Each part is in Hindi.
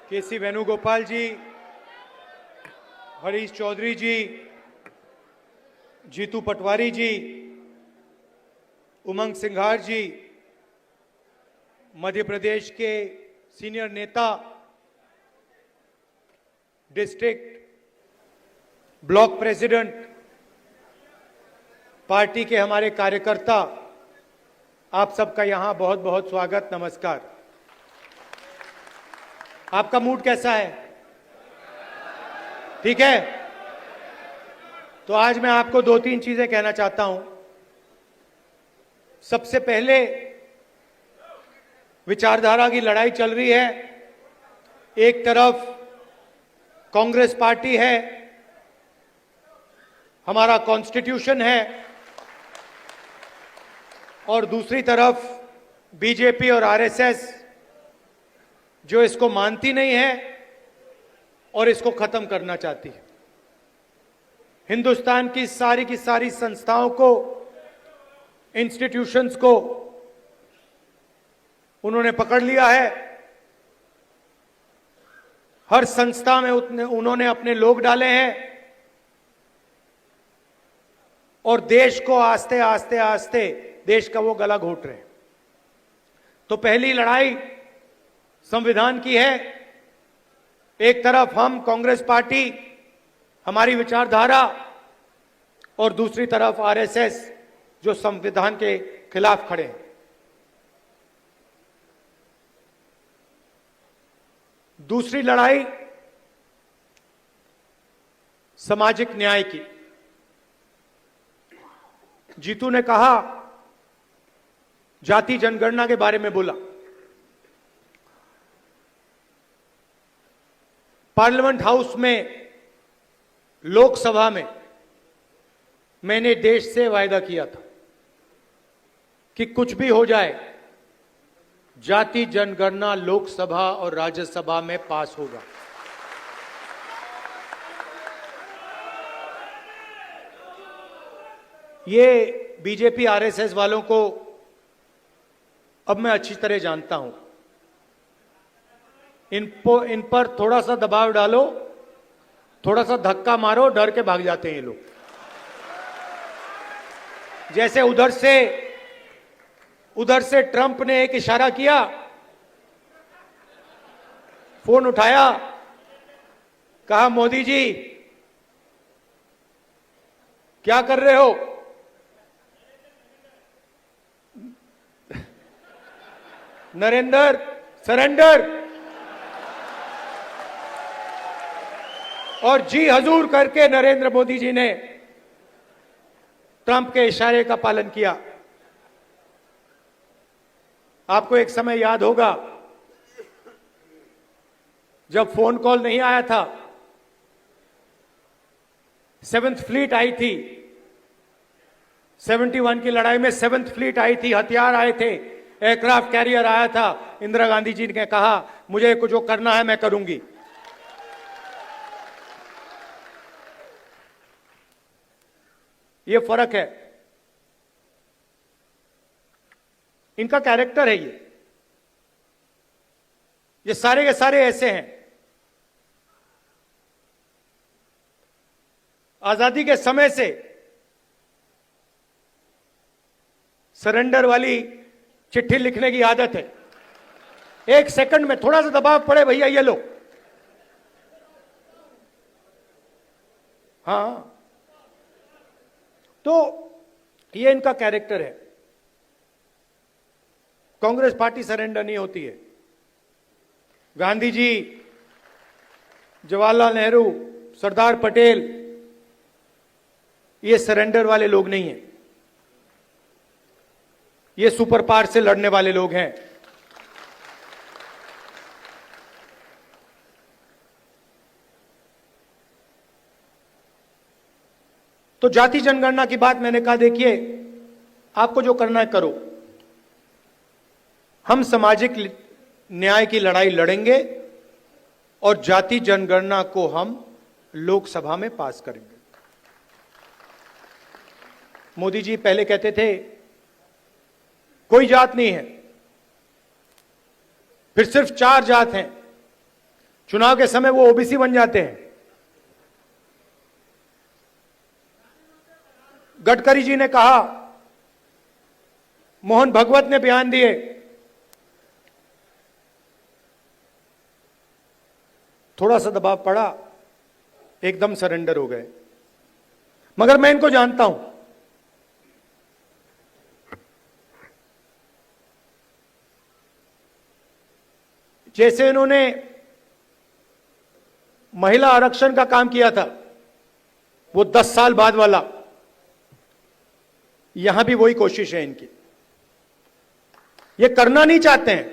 केसी वेणुगोपाल जी, हरीश चौधरी जी, जीतू पटवारी जी, उमंग सिंघार जी, मध्य प्रदेश के सीनियर नेता, डिस्ट्रिक्ट ब्लॉक प्रेसिडेंट, पार्टी के हमारे कार्यकर्ता, आप सबका यहां बहुत बहुत स्वागत, नमस्कार। आपका मूड कैसा है? ठीक है? तो आज मैं आपको दो तीन चीजें कहना चाहता हूं। सबसे पहले, विचारधारा की लड़ाई चल रही है। एक तरफ कांग्रेस पार्टी है, हमारा कॉन्स्टिट्यूशन है, और दूसरी तरफ बीजेपी और आरएसएस जो इसको मानती नहीं है और इसको खत्म करना चाहती है। हिंदुस्तान की सारी संस्थाओं को, इंस्टीट्यूशंस को उन्होंने पकड़ लिया है। हर संस्था में उन्होंने अपने लोग डाले हैं और देश को आस्ते आस्ते देश का वो गला घोट रहे हैं। तो पहली लड़ाई संविधान की है। एक तरफ हम कांग्रेस पार्टी, हमारी विचारधारा, और दूसरी तरफ आरएसएस जो संविधान के खिलाफ खड़े हैं। दूसरी लड़ाई सामाजिक न्याय की। जीतू ने कहा, जाति जनगणना के बारे में बोला। पार्लियामेंट हाउस में, लोकसभा में मैंने देश से वायदा किया था कि कुछ भी हो जाए, जाति जनगणना लोकसभा और राज्यसभा में पास होगा। ये बीजेपी आरएसएस वालों को अब मैं अच्छी तरह जानता हूं। इन पर थोड़ा सा दबाव डालो, थोड़ा सा धक्का मारो, डर के भाग जाते हैं ये लोग। जैसे उधर से ट्रंप ने एक इशारा किया, फोन उठाया, कहा मोदी जी क्या कर रहे हो? नरेंद्र सरेंडर, और जी हजूर करके नरेंद्र मोदी जी ने ट्रंप के इशारे का पालन किया। आपको एक समय याद होगा जब फोन कॉल नहीं आया था, 7th फ्लीट आई थी, 71 की लड़ाई में 7th फ्लीट आई थी, हथियार आए थे, एयरक्राफ्ट कैरियर आया था। इंदिरा गांधी जी ने कहा मुझे जो करना है मैं करूंगी। ये फर्क है, इनका कैरेक्टर है। ये सारे के सारे ऐसे हैं। आजादी के समय से सरेंडर वाली चिट्ठी लिखने की आदत है। एक सेकंड में थोड़ा सा दबाव पड़े, भैया ये लो। हाँ, तो ये इनका कैरेक्टर है। कांग्रेस पार्टी सरेंडर नहीं होती है। गांधी जी, जवाहरलाल नेहरू, सरदार पटेल, ये सरेंडर वाले लोग नहीं हैं। ये सुपर पावर से लड़ने वाले लोग हैं। तो जाति जनगणना की बात मैंने कहा, देखिए आपको जो करना है करो। हम सामाजिक न्याय की लड़ाई लड़ेंगे और जाति जनगणना को हम लोकसभा में पास करेंगे। मोदी जी पहले कहते थे कोई जात नहीं है, फिर सिर्फ 4 जात हैं, चुनाव के समय वो ओबीसी बन जाते हैं। गडकरी जी ने कहा, मोहन भगवत ने बयान दिए, थोड़ा सा दबाव पड़ा, एकदम सरेंडर हो गए। मगर मैं इनको जानता हूं, जैसे इन्होंने महिला आरक्षण का काम किया था, वो 10 साल बाद वाला, यहां भी वही कोशिश है इनकी। ये करना नहीं चाहते हैं,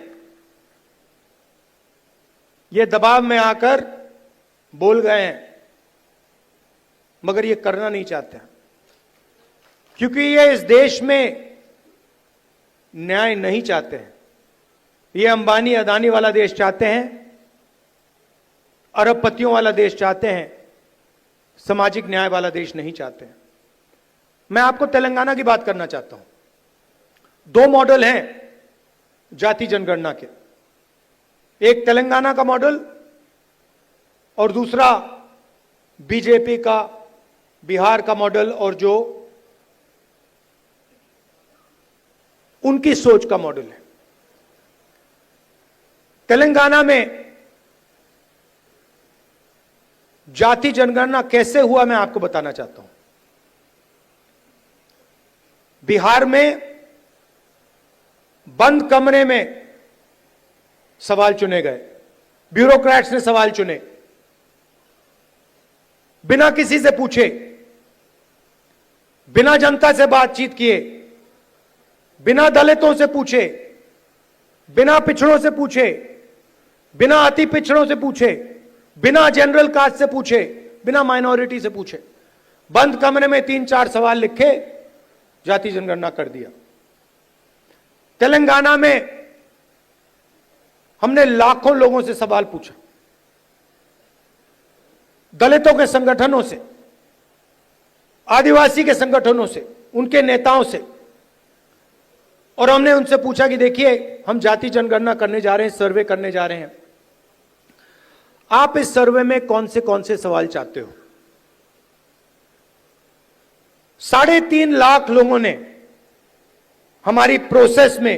ये दबाव में आकर बोल गए हैं, मगर ये करना नहीं चाहते हैं, क्योंकि ये इस देश में न्याय नहीं चाहते हैं। ये अंबानी अदानी वाला देश चाहते हैं, अरबपतियों वाला देश चाहते हैं, सामाजिक न्याय वाला देश नहीं चाहते हैं। मैं आपको तेलंगाना की बात करना चाहता हूं। 2 मॉडल हैं जाति जनगणना के, एक तेलंगाना का मॉडल और दूसरा बीजेपी का बिहार का मॉडल, और जो उनकी सोच का मॉडल है। तेलंगाना में जाति जनगणना कैसे हुआ मैं आपको बताना चाहता हूं। बिहार में बंद कमरे में सवाल चुने गए, ब्यूरोक्रेट्स ने सवाल चुने, बिना किसी से पूछे, बिना जनता से बातचीत किए, बिना दलितों से पूछे, बिना पिछड़ों से पूछे, बिना अति पिछड़ों से पूछे, बिना जनरल कास्ट से पूछे, बिना माइनॉरिटी से पूछे, बंद कमरे में 3-4 सवाल लिखे, जाति जनगणना कर दिया। तेलंगाना में हमने लाखों लोगों से सवाल पूछा, दलितों के संगठनों से, आदिवासी के संगठनों से, उनके नेताओं से, और हमने उनसे पूछा कि देखिए, हम जाति जनगणना करने जा रहे हैं, सर्वे करने जा रहे हैं, आप इस सर्वे में कौन से सवाल चाहते हो। 3.5 लाख लोगों ने हमारी प्रोसेस में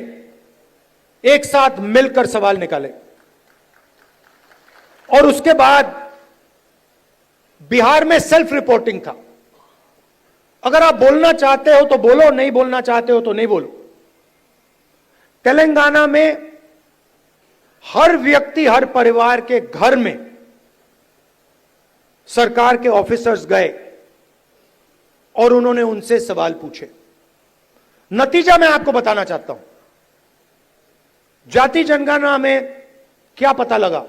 एक साथ मिलकर सवाल निकाले, और उसके बाद बिहार में सेल्फ रिपोर्टिंग था। अगर आप बोलना चाहते हो तो बोलो, नहीं बोलना चाहते हो तो नहीं बोलो। तेलंगाना में हर व्यक्ति, हर परिवार के घर में सरकार के ऑफिसर्स गए और उन्होंने उनसे सवाल पूछे। नतीजा मैं आपको बताना चाहता हूं। जाति जनगणना में क्या पता लगा?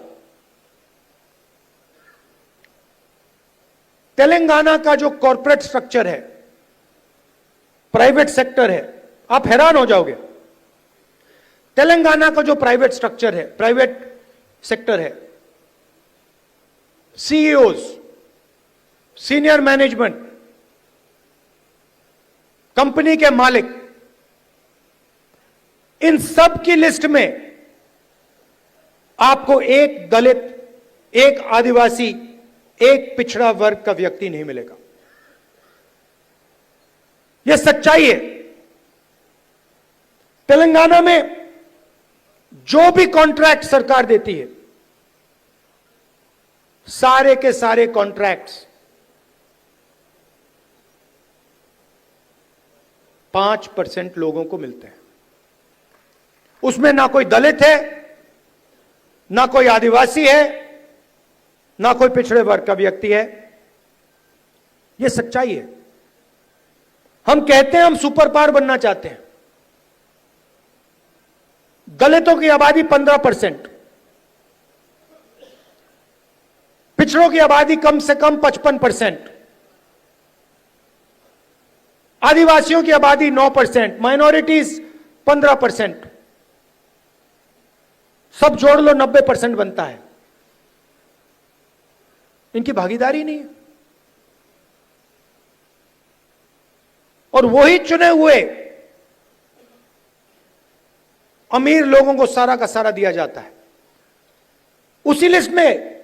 तेलंगाना का जो कॉर्पोरेट स्ट्रक्चर है, प्राइवेट सेक्टर है, आप हैरान हो जाओगे। तेलंगाना का जो प्राइवेट स्ट्रक्चर है, प्राइवेट सेक्टर है, सीईओज, सीनियर मैनेजमेंट, कंपनी के मालिक, इन सब की लिस्ट में आपको एक दलित, एक आदिवासी, एक पिछड़ा वर्ग का व्यक्ति नहीं मिलेगा। यह सच्चाई है। तेलंगाना में जो भी कॉन्ट्रैक्ट सरकार देती है, सारे के सारे कॉन्ट्रैक्ट्स 5% लोगों को मिलते हैं। उसमें ना कोई दलित है, ना कोई आदिवासी है, ना कोई पिछड़े वर्ग का व्यक्ति है। यह सच्चाई है। हम कहते हैं हम सुपर पावर बनना चाहते हैं। दलितों की आबादी 15%, पिछड़ों की आबादी कम से कम 55%, आदिवासियों की आबादी 9%, माइनॉरिटीज 15%, सब जोड़ लो 90% बनता है। इनकी भागीदारी नहीं है। और वही चुने हुए अमीर लोगों को सारा का सारा दिया जाता है। उसी लिस्ट में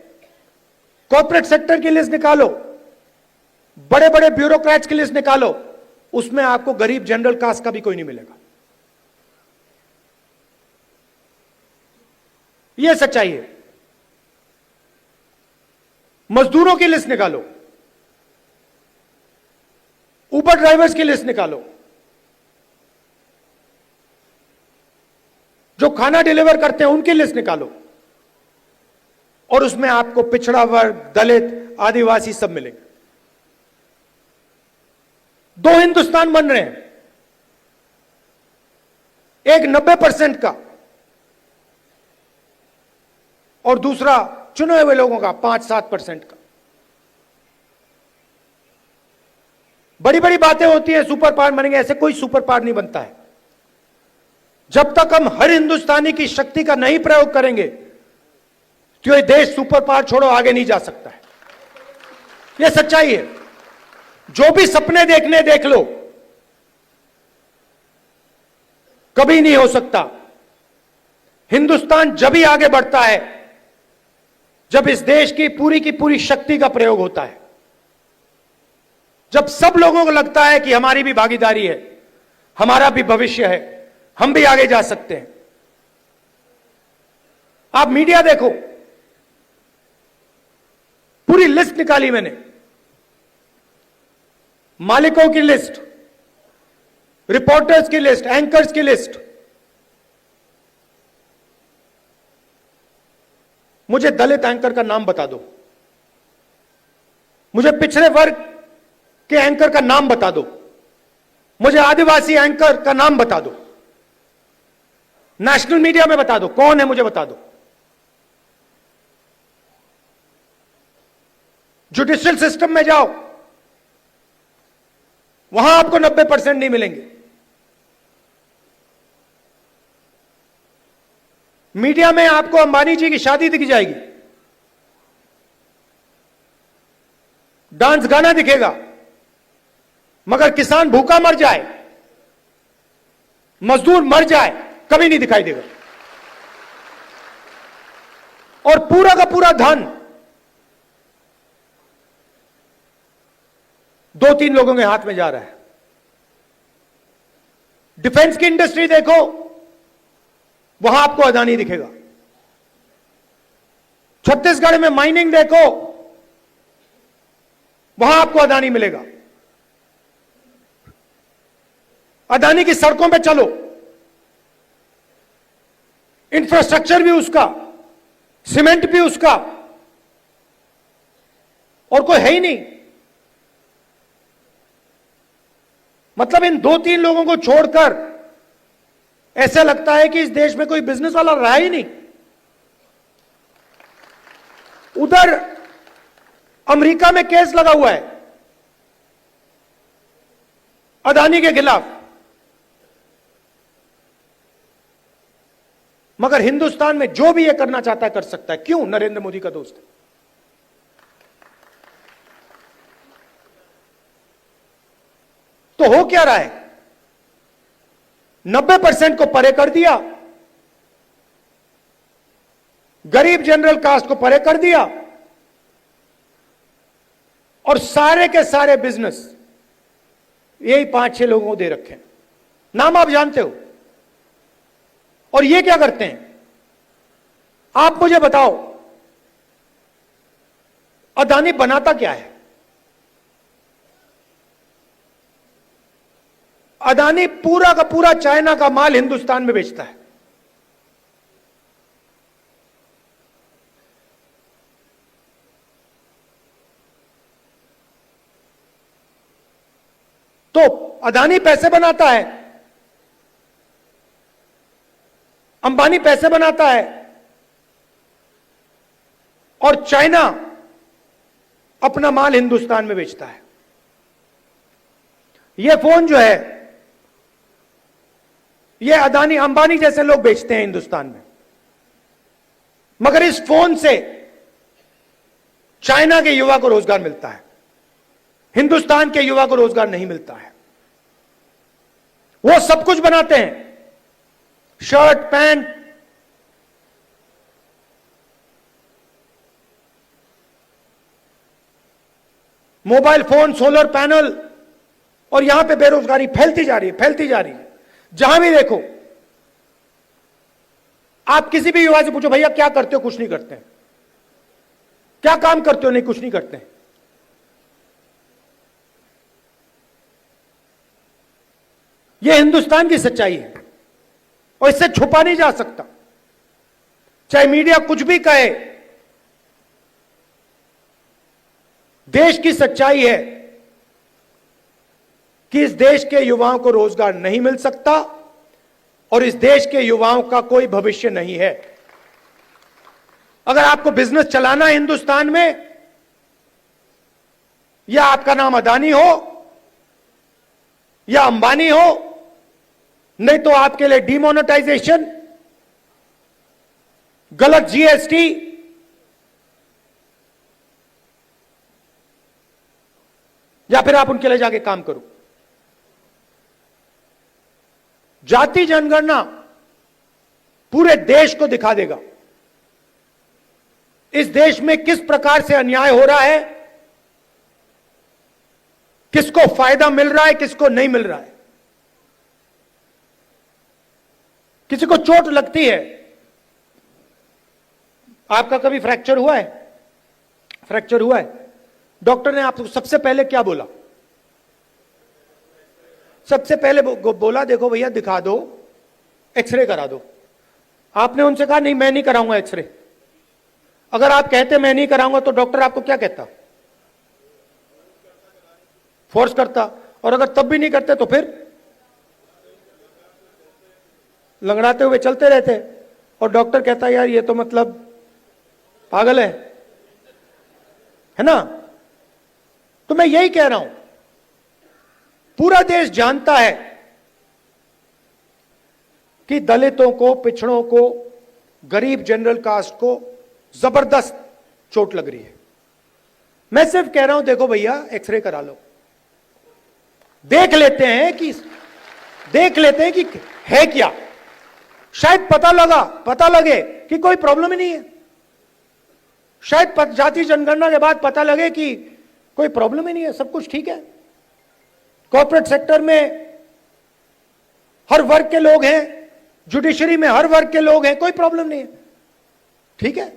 कॉर्पोरेट सेक्टर की लिस्ट निकालो, बड़े बड़े ब्यूरोक्रेट्स की लिस्ट निकालो, उसमें आपको गरीब जनरल कास्ट का भी कोई नहीं मिलेगा। यह सच्चाई है। मजदूरों की लिस्ट निकालो, उबर ड्राइवर्स की लिस्ट निकालो, जो खाना डिलीवर करते हैं उनकी लिस्ट निकालो, और उसमें आपको पिछड़ा वर्ग, दलित, आदिवासी सब मिलेंगे। दो हिंदुस्तान बन रहे हैं, एक 90% का और दूसरा चुने हुए लोगों का 5-7% का। बड़ी बड़ी बातें होती हैं सुपर पावर बनेंगे, ऐसे कोई सुपर पावर नहीं बनता है। जब तक हम हर हिंदुस्तानी की शक्ति का नहीं प्रयोग करेंगे तो ये देश सुपर पावर छोड़ो आगे नहीं जा सकता है। यह सच्चाई है। जो भी सपने देखने देख लो, कभी नहीं हो सकता। हिंदुस्तान जब ही आगे बढ़ता है जब इस देश की पूरी शक्ति का प्रयोग होता है, जब सब लोगों को लगता है कि हमारी भी भागीदारी है, हमारा भी भविष्य है, हम भी आगे जा सकते हैं। आप मीडिया देखो, पूरी लिस्ट निकाली मैंने, मालिकों की लिस्ट, रिपोर्टर्स की लिस्ट, एंकर्स की लिस्ट। मुझे दलित एंकर का नाम बता दो, मुझे पिछड़े वर्ग के एंकर का नाम बता दो, मुझे आदिवासी एंकर का नाम बता दो, नेशनल मीडिया में बता दो कौन है, मुझे बता दो। जुडिशियल सिस्टम में जाओ, वहां आपको 90% नहीं मिलेंगे। मीडिया में आपको अंबानी जी की शादी दिख जाएगी, डांस गाना दिखेगा, मगर किसान भूखा मर जाए, मजदूर मर जाए, कभी नहीं दिखाई देगा। और पूरा का पूरा धन 2-3 लोगों के हाथ में जा रहा है। डिफेंस की इंडस्ट्री देखो, वहां आपको अदानी दिखेगा। छत्तीसगढ़ में माइनिंग देखो, वहां आपको अदानी मिलेगा। अदानी की सड़कों पे चलो, इंफ्रास्ट्रक्चर भी उसका, सीमेंट भी उसका, और कोई है ही नहीं। मतलब इन 2-3 लोगों को छोड़कर ऐसा लगता है कि इस देश में कोई बिजनेस वाला रहा ही नहीं। उधर अमेरिका में केस लगा हुआ है अदानी के खिलाफ, मगर हिंदुस्तान में जो भी ये करना चाहता है कर सकता है। क्यों? नरेंद्र मोदी का दोस्त है। तो हो क्या रहा है? 90% को परे कर दिया, गरीब जनरल कास्ट को परे कर दिया, और सारे के सारे बिजनेस यही 5-6 लोगों को दे रखे हैं। नाम आप जानते हो। और ये क्या करते हैं? आप मुझे बताओ, अदानी बनाता क्या है? अदानी पूरा का पूरा चाइना का माल हिंदुस्तान में बेचता है। तो अदानी पैसे बनाता है, अंबानी पैसे बनाता है, और चाइना अपना माल हिंदुस्तान में बेचता है। यह फोन जो है, यह अदानी अंबानी जैसे लोग बेचते हैं हिंदुस्तान में, मगर इस फोन से चाइना के युवा को रोजगार मिलता है, हिंदुस्तान के युवा को रोजगार नहीं मिलता है। वो सब कुछ बनाते हैं, shirt, pant, mobile phone, solar panel, और यहां पे बेरोजगारी फैलती जा रही है, फैलती जा रही है। जहां भी देखो, आप किसी भी युवा से पूछो, भैया क्या करते हो? कुछ नहीं करते हैं। क्या काम करते हो? नहीं, कुछ नहीं करते हैं। यह हिंदुस्तान की सच्चाई है और इससे छुपा नहीं जा सकता, चाहे मीडिया कुछ भी कहे। देश की सच्चाई है कि इस देश के युवाओं को रोजगार नहीं मिल सकता और इस देश के युवाओं का कोई भविष्य नहीं है। अगर आपको बिजनेस चलाना है हिंदुस्तान में, या आपका नाम अदानी हो या अंबानी हो, नहीं तो आपके लिए डिमोनेटाइजेशन, गलत जीएसटी, या फिर आप उनके लिए जाके काम करो। जाति जनगणना पूरे देश को दिखा देगा इस देश में किस प्रकार से अन्याय हो रहा है, किसको फायदा मिल रहा है, किसको नहीं मिल रहा है। किसी को चोट लगती है, आपका कभी फ्रैक्चर हुआ है? फ्रैक्चर हुआ है, डॉक्टर ने आपको सबसे पहले क्या बोला? सबसे पहले बोला देखो भैया दिखा दो, एक्सरे करा दो। आपने उनसे कहा नहीं मैं नहीं कराऊंगा एक्सरे। अगर आप कहते मैं नहीं कराऊंगा तो डॉक्टर आपको क्या कहता? फोर्स करता। और अगर तब भी नहीं करते तो फिर लंगड़ाते हुए चलते रहते और डॉक्टर कहता यार ये तो मतलब पागल है ना। तो मैं यही कह रहा हूं, पूरा देश जानता है कि दलितों को, पिछड़ों को, गरीब जनरल कास्ट को जबरदस्त चोट लग रही है। मैं सिर्फ कह रहा हूं देखो भैया एक्सरे करा लो, देख लेते हैं कि है क्या। शायद पता लगे कि कोई प्रॉब्लम ही नहीं है। शायद जाति जनगणना के बाद पता लगे कि कोई प्रॉब्लम ही नहीं है, सब कुछ ठीक है। कॉर्पोरेट सेक्टर में हर वर्ग के लोग हैं, जुडिशरी में हर वर्ग के लोग हैं, कोई प्रॉब्लम नहीं है, ठीक है।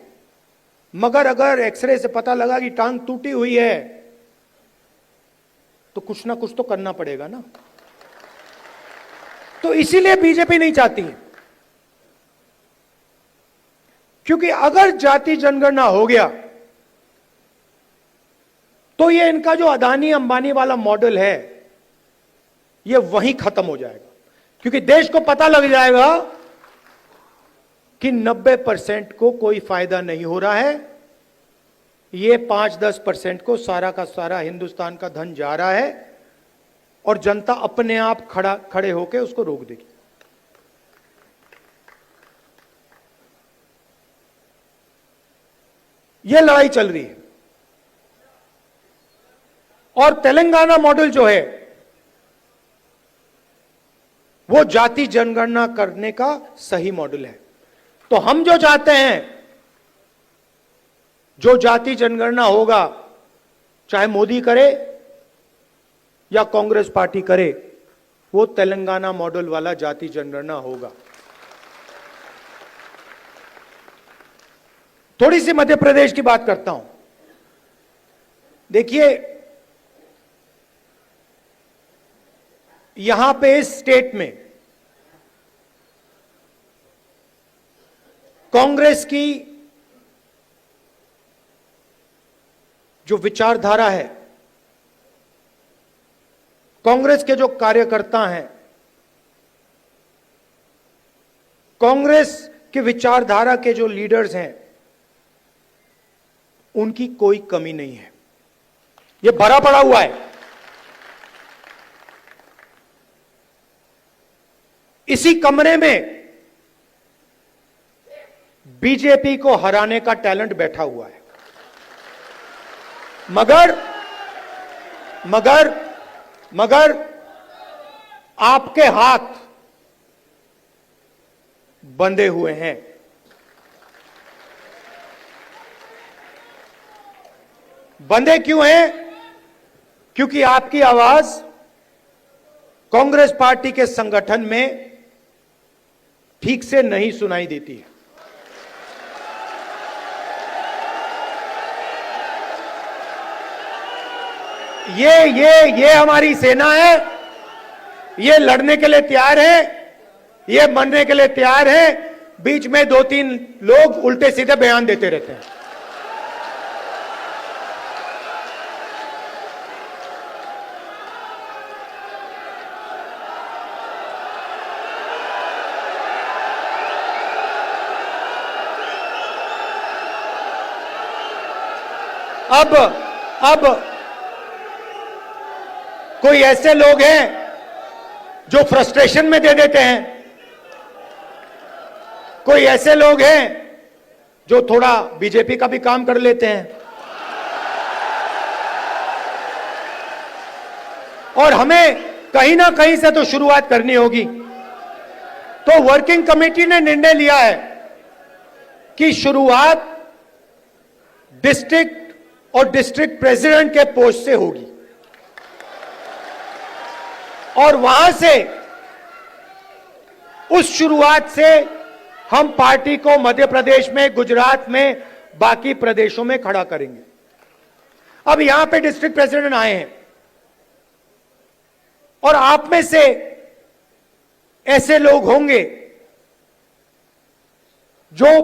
मगर अगर एक्सरे से पता लगा कि टांग टूटी हुई है तो कुछ ना कुछ तो करना पड़ेगा ना। तो इसीलिए बीजेपी नहीं चाहती है, क्योंकि अगर जाति जनगणना हो गया तो ये इनका जो अदानी अंबानी वाला मॉडल है ये वहीं खत्म हो जाएगा। क्योंकि देश को पता लग जाएगा कि 90% को कोई फायदा नहीं हो रहा है, ये 5-10% को सारा का सारा हिंदुस्तान का धन जा रहा है और जनता अपने आप खड़े होकर उसको रोक देगी। ये लड़ाई चल रही है। और तेलंगाना मॉडल जो है वो जाति जनगणना करने का सही मॉडल है। तो हम जो चाहते हैं, जो जाति जनगणना होगा, चाहे मोदी करे या कांग्रेस पार्टी करे, वो तेलंगाना मॉडल वाला जाति जनगणना होगा। थोड़ी सी मध्य प्रदेश की बात करता हूं। देखिए यहां पे इस स्टेट में कांग्रेस की जो विचारधारा है, कांग्रेस के जो कार्यकर्ता हैं, कांग्रेस के विचारधारा के जो लीडर्स हैं, उनकी कोई कमी नहीं है। ये भरा पड़ा हुआ है। इसी कमरे में बीजेपी को हराने का टैलेंट बैठा हुआ है। मगर आपके हाथ बंधे हुए हैं। बंधे क्यों हैं? क्योंकि आपकी आवाज कांग्रेस पार्टी के संगठन में ठीक से नहीं सुनाई देती है। ये हमारी सेना है, ये लड़ने के लिए तैयार है, ये मरने के लिए तैयार है। बीच में 2-3 लोग उल्टे सीधे बयान देते रहते हैं। अब कोई ऐसे लोग हैं जो फ्रस्ट्रेशन में दे देते हैं, कोई ऐसे लोग हैं जो थोड़ा बीजेपी का भी काम कर लेते हैं, और हमें कहीं ना कहीं से तो शुरुआत करनी होगी। तो वर्किंग कमेटी ने निर्णय लिया है कि शुरुआत डिस्ट्रिक्ट और डिस्ट्रिक्ट प्रेसिडेंट के पोस्ट से होगी, और वहां से, उस शुरुआत से हम पार्टी को मध्य प्रदेश में, गुजरात में, बाकी प्रदेशों में खड़ा करेंगे। अब यहां पे डिस्ट्रिक्ट प्रेसिडेंट आए हैं, और आप में से ऐसे लोग होंगे जो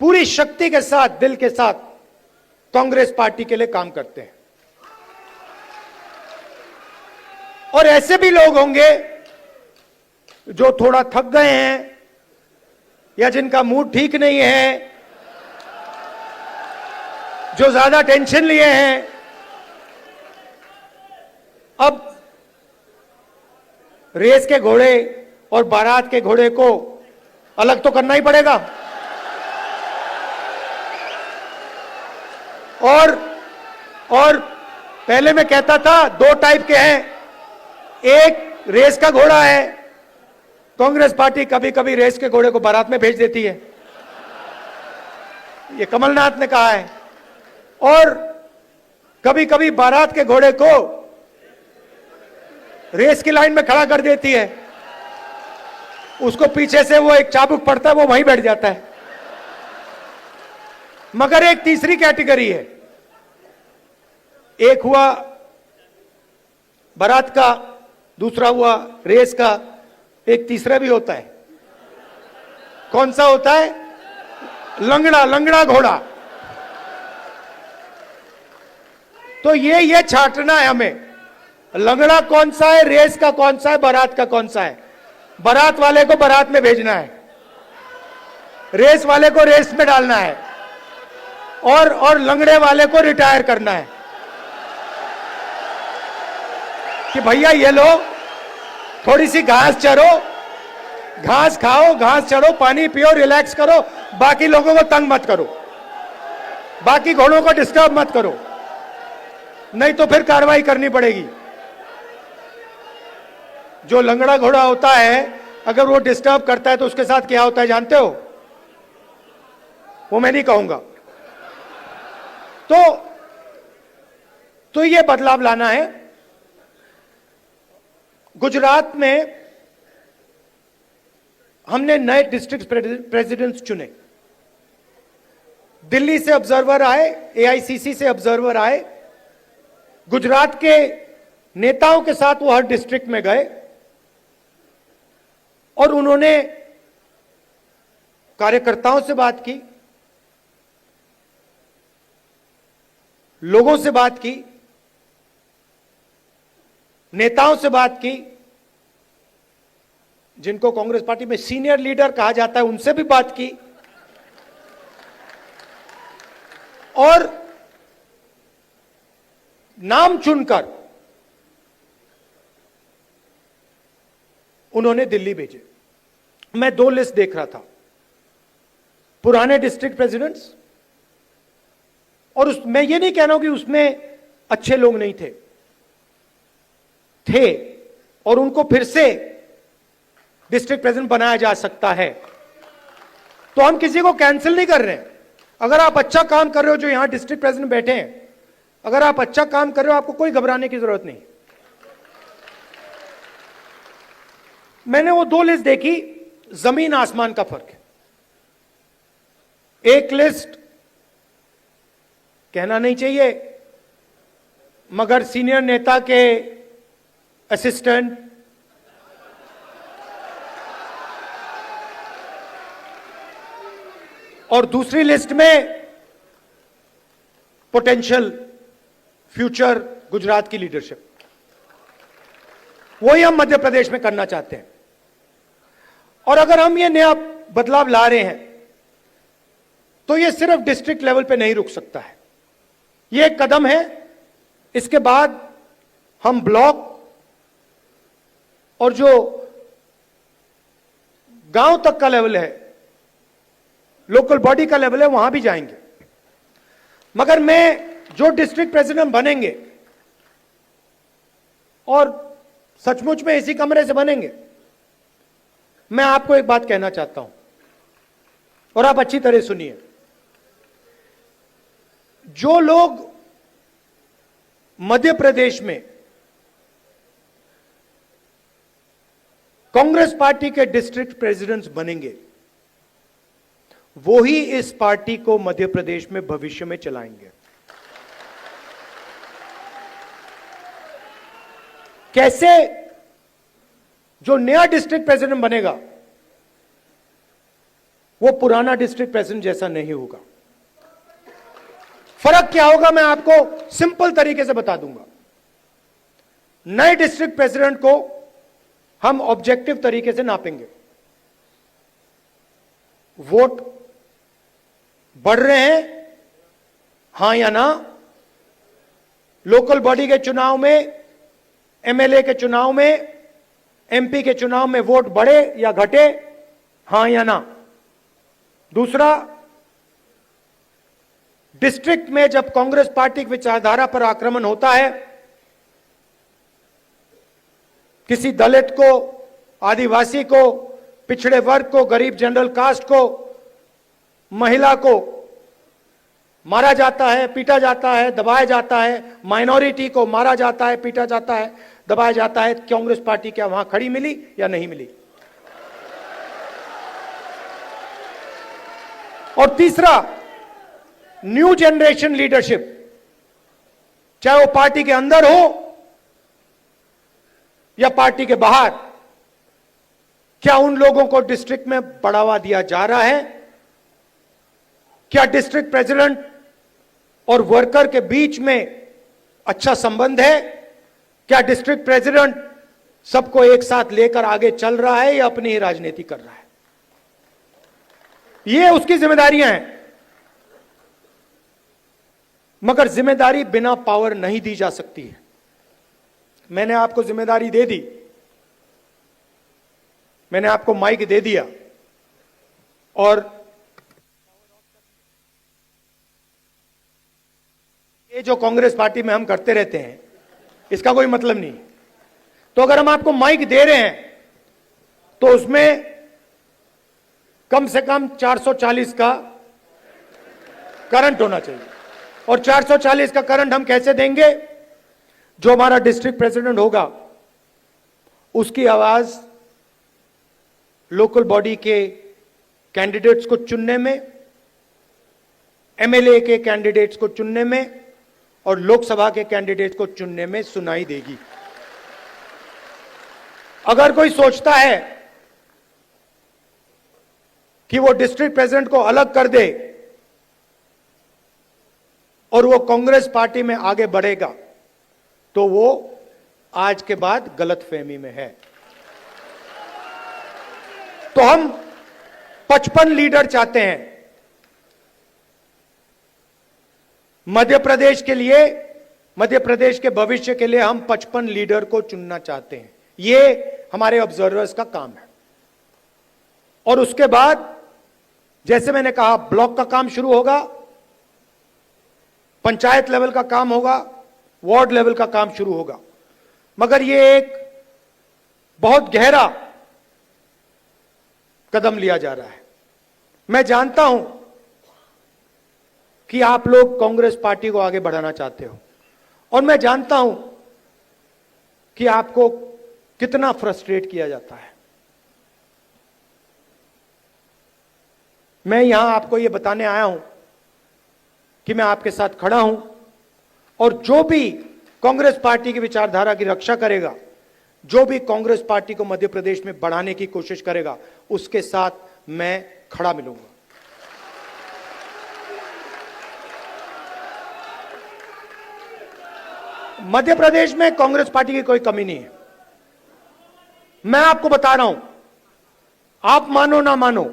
पूरी शक्ति के साथ, दिल के साथ कांग्रेस पार्टी के लिए काम करते हैं, और ऐसे भी लोग होंगे जो थोड़ा थक गए हैं या जिनका मूड ठीक नहीं है, जो ज्यादा टेंशन लिए हैं। अब रेस के घोड़े और बारात के घोड़े को अलग तो करना ही पड़ेगा, और पहले मैं कहता था 2 टाइप के हैं। एक रेस का घोड़ा है, कांग्रेस पार्टी कभी कभी रेस के घोड़े को बारात में भेज देती है, ये कमलनाथ ने कहा है, और कभी कभी बारात के घोड़े को रेस की लाइन में खड़ा कर देती है, उसको पीछे से वो एक चाबुक पड़ता है, वो वहीं बैठ जाता है। मगर एक तीसरी कैटेगरी है, एक हुआ बारात का, दूसरा हुआ रेस का, एक तीसरा भी होता है। कौन सा होता है? लंगड़ा घोड़ा। तो ये छांटना है हमें, लंगड़ा कौन सा है, रेस का कौन सा है, बारात का कौन सा है। बारात वाले को बारात में भेजना है, रेस वाले को रेस में डालना है, और लंगड़े वाले को रिटायर करना है कि भैया ये लो, थोड़ी सी घास चरो, घास खाओ, घास चढ़ो, पानी पियो, रिलैक्स करो, बाकी लोगों को तंग मत करो, बाकी घोड़ों को डिस्टर्ब मत करो, नहीं तो फिर कार्रवाई करनी पड़ेगी। जो लंगड़ा घोड़ा होता है, अगर वो डिस्टर्ब करता है तो उसके साथ क्या होता है जानते हो? वो मैं नहीं कहूंगा। तो ये बदलाव लाना है। गुजरात में हमने नए डिस्ट्रिक्ट प्रेसिडेंट्स चुने, दिल्ली से ऑब्जर्वर आए, एआईसीसी से ऑब्जर्वर आए, गुजरात के नेताओं के साथ वो हर डिस्ट्रिक्ट में गए और उन्होंने कार्यकर्ताओं से बात की, लोगों से बात की, नेताओं से बात की, जिनको कांग्रेस पार्टी में सीनियर लीडर कहा जाता है उनसे भी बात की, और नाम चुनकर उन्होंने दिल्ली भेजे। मैं 2 लिस्ट देख रहा था, पुराने डिस्ट्रिक्ट प्रेसिडेंट्स, और मैं ये नहीं कह रहा हूं कि उसमें अच्छे लोग नहीं थे, और उनको फिर से डिस्ट्रिक्ट प्रेसिडेंट बनाया जा सकता है। तो हम किसी को कैंसिल नहीं कर रहे हैं। अगर आप अच्छा काम कर रहे हो, जो यहां डिस्ट्रिक्ट प्रेसिडेंट बैठे हैं, अगर आप अच्छा काम कर रहे हो, आपको कोई घबराने की जरूरत नहीं। मैंने वो 2 लिस्ट देखी, जमीन आसमान का फर्क है। एक लिस्ट कहना नहीं चाहिए, मगर सीनियर नेता के असिस्टेंट, और दूसरी लिस्ट में पोटेंशियल फ्यूचर गुजरात की लीडरशिप। वही हम मध्य प्रदेश में करना चाहते हैं। और अगर हम ये नया बदलाव ला रहे हैं तो ये सिर्फ डिस्ट्रिक्ट लेवल पे नहीं रुक सकता है। ये एक कदम है। इसके बाद हम ब्लॉक और जो गांव तक का लेवल है, लोकल बॉडी का लेवल है, वहां भी जाएंगे। मगर मैं जो डिस्ट्रिक्ट प्रेसिडेंट बनेंगे, और सचमुच में इसी कमरे से बनेंगे, मैं आपको एक बात कहना चाहता हूं और आप अच्छी तरह सुनिए। जो लोग मध्य प्रदेश में कांग्रेस पार्टी के डिस्ट्रिक्ट प्रेसिडेंट्स बनेंगे, वो ही इस पार्टी को मध्य प्रदेश में भविष्य में चलाएंगे। कैसे? जो नया डिस्ट्रिक्ट प्रेसिडेंट बनेगा वो पुराना डिस्ट्रिक्ट प्रेसिडेंट जैसा नहीं होगा। फर्क क्या होगा मैं आपको सिंपल तरीके से बता दूंगा। नए डिस्ट्रिक्ट प्रेसिडेंट को हम ऑब्जेक्टिव तरीके से नापेंगे। वोट बढ़ रहे हैं, हां या ना? लोकल बॉडी के चुनाव में, एमएलए के चुनाव में, एमपी के चुनाव में वोट बढ़े या घटे, हां या ना? दूसरा, डिस्ट्रिक्ट में जब कांग्रेस पार्टी की विचारधारा पर आक्रमण होता है, किसी दलित को, आदिवासी को, पिछड़े वर्ग को, गरीब जनरल कास्ट को, महिला को मारा जाता है, पीटा जाता है, दबाया जाता है, माइनॉरिटी को मारा जाता है, पीटा जाता है, दबाया जाता है, कांग्रेस पार्टी क्या वहां खड़ी मिली या नहीं मिली? और तीसरा, न्यू जनरेशन लीडरशिप, चाहे वो पार्टी के अंदर हो या पार्टी के बाहर, क्या उन लोगों को डिस्ट्रिक्ट में बढ़ावा दिया जा रहा है? क्या डिस्ट्रिक्ट प्रेसिडेंट और वर्कर के बीच में अच्छा संबंध है? क्या डिस्ट्रिक्ट प्रेसिडेंट सबको एक साथ लेकर आगे चल रहा है या अपनी ही राजनीति कर रहा है? ये उसकी जिम्मेदारियां हैं। मगर जिम्मेदारी बिना पावर नहीं दी जा सकती है। मैंने आपको जिम्मेदारी दे दी, मैंने आपको माइक दे दिया, और ये जो कांग्रेस पार्टी में हम करते रहते हैं, इसका कोई मतलब नहीं। तो अगर हम आपको माइक दे रहे हैं तो उसमें कम से कम 440 का करंट होना चाहिए। और 440 का करंट हम कैसे देंगे? जो हमारा डिस्ट्रिक्ट प्रेसिडेंट होगा उसकी आवाज लोकल बॉडी के कैंडिडेट्स को चुनने में, एमएलए के कैंडिडेट्स को चुनने में और लोकसभा के कैंडिडेट्स को चुनने में सुनाई देगी। अगर कोई सोचता है कि वो डिस्ट्रिक्ट प्रेसिडेंट को अलग कर दे और वो कांग्रेस पार्टी में आगे बढ़ेगा, तो वो आज के बाद गलतफहमी में है। तो हम 55 लीडर चाहते हैं मध्य प्रदेश के लिए, मध्य प्रदेश के भविष्य के लिए हम 55 लीडर को चुनना चाहते हैं। ये हमारे ऑब्जर्वर्स का काम है। और उसके बाद जैसे मैंने कहा, ब्लॉक का काम शुरू होगा, पंचायत लेवल का काम होगा, वार्ड लेवल का काम शुरू होगा। मगर ये एक बहुत गहरा कदम लिया जा रहा है। मैं जानता हूं कि आप लोग कांग्रेस पार्टी को आगे बढ़ाना चाहते हो। और मैं जानता हूं कि आपको कितना फ्रस्ट्रेट किया जाता है। मैं यहां आपको यह बताने आया हूं कि मैं आपके साथ खड़ा हूं और जो भी कांग्रेस पार्टी की विचारधारा की रक्षा करेगा, जो भी कांग्रेस पार्टी को मध्य प्रदेश में बढ़ाने की कोशिश करेगा, उसके साथ मैं खड़ा मिलूंगा। मध्य प्रदेश में कांग्रेस पार्टी की कोई कमी नहीं है। मैं आपको बता रहा हूं, आप मानो ना मानो,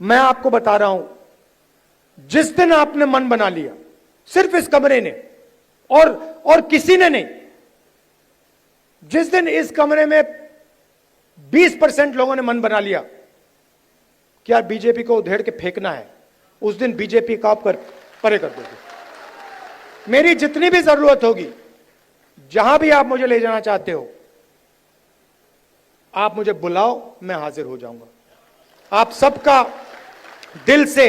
मैं आपको बता रहा हूं, जिस दिन आपने मन बना लिया, सिर्फ इस कमरे ने और किसी ने नहीं, जिस दिन इस कमरे में 20% लोगों ने मन बना लिया कि यार बीजेपी को उधेड़ के फेंकना है, उस दिन बीजेपी का आप परे कर दोगे। मेरी जितनी भी जरूरत होगी, जहां भी आप मुझे ले जाना चाहते हो, आप मुझे बुलाओ, मैं हाजिर हो जाऊंगा। आप सबका दिल से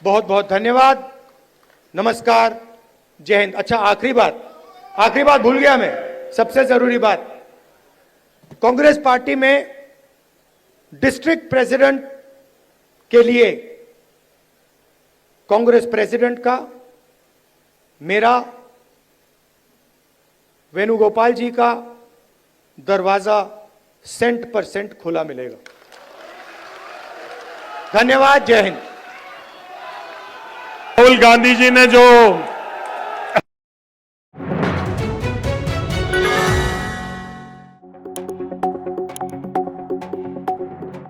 बहुत बहुत धन्यवाद। नमस्कार, जय हिंद। अच्छा, आखिरी बात भूल गया मैं, सबसे जरूरी बात, कांग्रेस पार्टी में डिस्ट्रिक्ट प्रेसिडेंट के लिए कांग्रेस प्रेसिडेंट का मेरा, वेणुगोपाल जी का दरवाजा 100% खुला मिलेगा। धन्यवाद, जय हिंद। राहुल गांधी जी ने जो